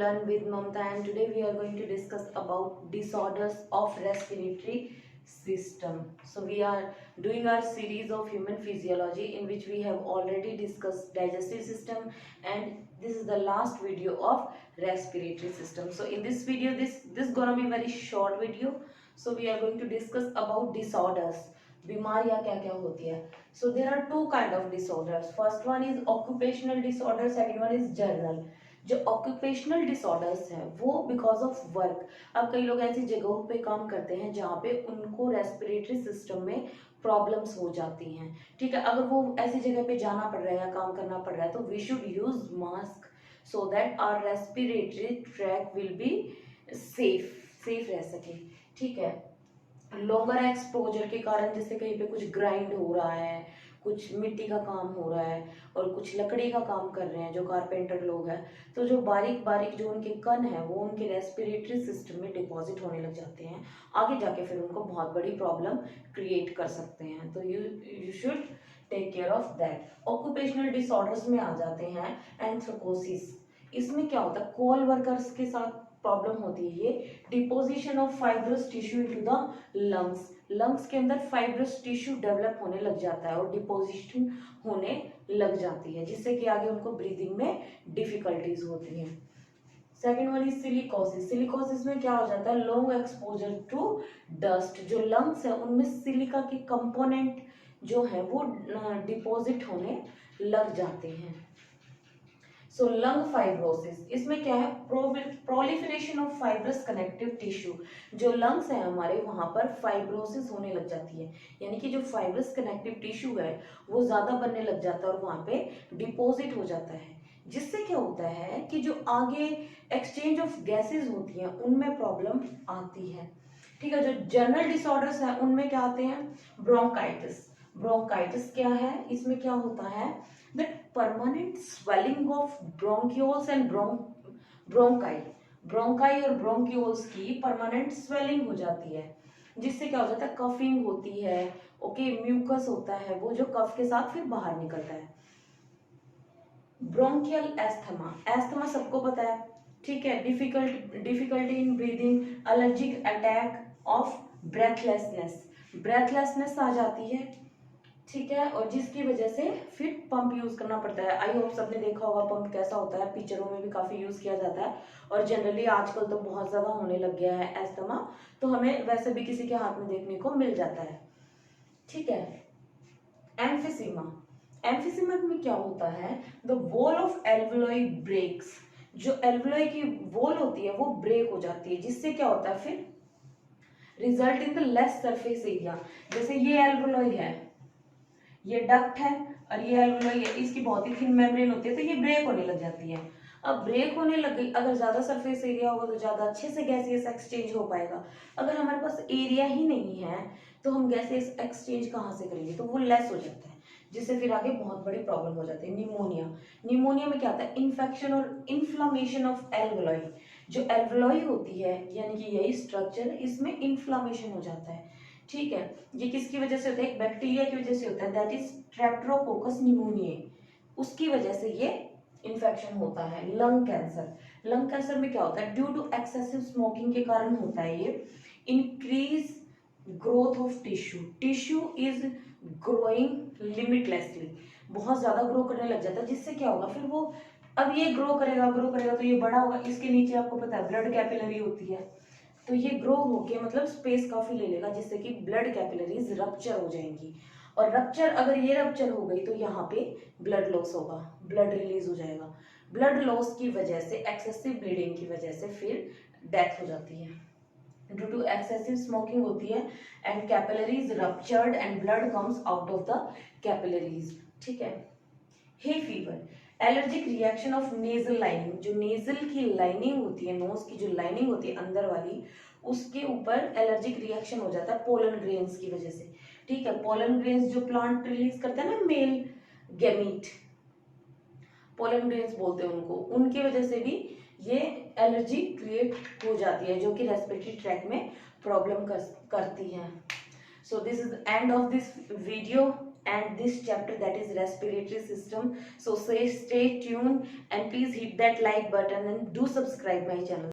everyone, with Mamta, and today we are going to discuss about disorders of respiratory system. So we are doing our series of human physiology in which we have already discussed digestive system, and this is the last video of respiratory system. So in this video, this gonna be very short video. So we are going to discuss about disorders. बीमारियां क्या क्या होती है. So there are two kind of disorders. First one is occupational disorder, second one is general. जो occupational disorders हैं वो because of work. अब कई लोग ऐसी जगहों पे काम करते हैं जहाँ पे उनको रेस्पिरेटरी सिस्टम में प्रॉब्लम्स हो जाती हैं. ठीक है, अगर वो ऐसी जगह पे जाना पड़ रहा है या काम करना पड़ रहा है तो we should use mask so that our respiratory tract will be safe रह सके. ठीक है, लॉन्गर एक्सपोजर के कारण जैसे कहीं पे कुछ ग्राइंड हो रहा है, कुछ मिट्टी का काम हो रहा है और कुछ लकड़ी का काम कर रहे हैं जो कारपेंटर लोग हैं, तो जो बारीक बारीक जो उनके कण है वो उनके रेस्पिरेटरी सिस्टम में डिपॉजिट होने लग जाते हैं. आगे जाके फिर उनको बहुत बड़ी प्रॉब्लम क्रिएट कर सकते हैं. तो you should take care of that. Occupational disorders में आ जाते हैं एंथ्रोकोसिस. इसमें क्या होता है, कोल वर्कर्स के साथ प्रॉब्लम होती है. ये deposition of fibrous tissue into the lungs के अंदर फाइब्रस टिश्यू डेवलप होने लग जाता है और डिपोजिशन होने लग जाती है जिससे कि आगे उनको ब्रीदिंग में डिफिकल्टीज होती हैं. Second one is silicosis. Silicosis में क्या हो जाता है, लॉन्ग एक्सपोजर टू डस्ट. जो लंग्स है उनमें सिलिका के कंपोनेंट जो है वो डिपोजिट होने लग जाते हैं. सो लंग फाइब्रोसिस, इसमें क्या है, proliferation of fibrous connective tissue. जो लंग्स है हमारे वहां पर फाइब्रोसिस होने लग जाती है, यानी कि जो फाइब्रस कनेक्टिव टिश्यू है वो ज्यादा बनने लग जाता है और वहां पे डिपॉजिट हो जाता है जिससे क्या होता है कि जो आगे एक्सचेंज ऑफ गैसेस होती हैं उनमें प्रॉब्लम आती है. ठीक है, जो जनरल डिसऑर्डर्स है उनमें क्या आते हैं, ब्रोंकाइटिस. ब्रोंकाइटिस क्या है, इसमें क्या होता है, the permanent swelling of bronchioles and bronchi और ब्रोंक्यूल्स की परमानेंट स्वेलिंग हो जाती है जिससे क्या हो जाता है, कफिंग होती है. ओके, म्यूकस होता है वो जो कफ के साथ फिर बाहर निकलता है. ब्रोंकियल एस्थमा सबको पता है. ठीक है, difficulty in breathing, allergic attack of breathlessness आ जाती है. ठीक है, और जिसकी वजह से फिर पंप यूज करना पड़ता है. आई होप सबने देखा होगा पंप कैसा होता है, पिक्चरों में भी काफी यूज किया जाता है और जनरली आजकल तो बहुत ज्यादा होने लग गया है एस्थमा, तो हमें वैसे भी किसी के हाथ में देखने को मिल जाता है. ठीक है, एम्फिसीमा में क्या होता है, the wall of alveoli breaks. जो एल्वियोलाई की वॉल होती है वो ब्रेक हो जाती है जिससे क्या होता है, फिर result in the less surface area. जैसे ये एल्वियोलाई है, ये डक्ट है और ये एल्वियोलाई है, इसकी बहुत ही थिन मेम्ब्रेन होती है तो ये ब्रेक होने लग जाती है. अब ब्रेक होने लग गई, अगर ज्यादा सरफेस एरिया होगा तो ज्यादा अच्छे से गैसेस एक्सचेंज हो पाएगा. अगर हमारे पास एरिया ही नहीं है तो हम गैसेस एक्सचेंज कहाँ से करेंगे, तो वो लेस हो जाता है जिससे फिर आगे बहुत बड़ी प्रॉब्लम हो जाती है. निमोनिया में क्या होता है, इन्फेक्शन और इन्फ्लामेशन ऑफ एल्वियोलाई. जो एल्वियोलाई होती है यानी कि यही स्ट्रक्चर, इसमें इन्फ्लामेशन हो जाता है. ठीक है, ये किसकी वजह से होता है, एक बैक्टीरिया की वजह से होता है, दैट इज स्ट्रेप्टोकोकस निमोनियाe. उसकी वजह से ये इन्फेक्शन होता है. लंग कैंसर में क्या होता है, ड्यू टू एक्सेसिव स्मोकिंग के कारण होता है ये. Increase growth of tissue is growing limitlessly. बहुत ज्यादा ग्रो करने लग जाता है जिससे क्या होगा, फिर वो अब ये ग्रो करेगा तो ये बड़ा होगा. इसके नीचे आपको पता है ब्लड कैपिलरी होती है, तो ये ग्रो होके मतलब स्पेस काफी ले लेगा जिससे कि ब्लड कैपिलरीज रप्चर हो जाएंगी. और अगर ये रप्चर हो गई तो यहाँ पे ब्लड लॉस होगा, ब्लड रिलीज हो जाएगा. ब्लड लॉस की वजह से, एक्सेसिव ब्लीडिंग की वजह से फिर डेथ हो जाती है. ड्यू टू एक्सेसिव स्मोकिंग होती है and capillaries ruptured and blood comes out of the capillaries. ठीक है, hay fever, allergic reaction of nasal lining. जो नेजल की लाइनिंग होती है, नोज की जो लाइनिंग होती है अंदर वाली, उसके ऊपर एलर्जिक रिएक्शन हो जाता है पोलन ग्रेन्स की वजह से. ठीक है, पोलन ग्रेन्स जो प्लांट रिलीज करते हैं ना, मेल गैमीट, पोलन ग्रेन्स बोलते हैं उनको, उनकी वजह से भी ये एलर्जी क्रिएट हो जाती है जो कि रेस्पिरेटरी ट्रैक में प्रॉब्लम करती है. So this is end of this video and this chapter, that is respiratory system. So stay tuned and please hit that like button and do subscribe my channel.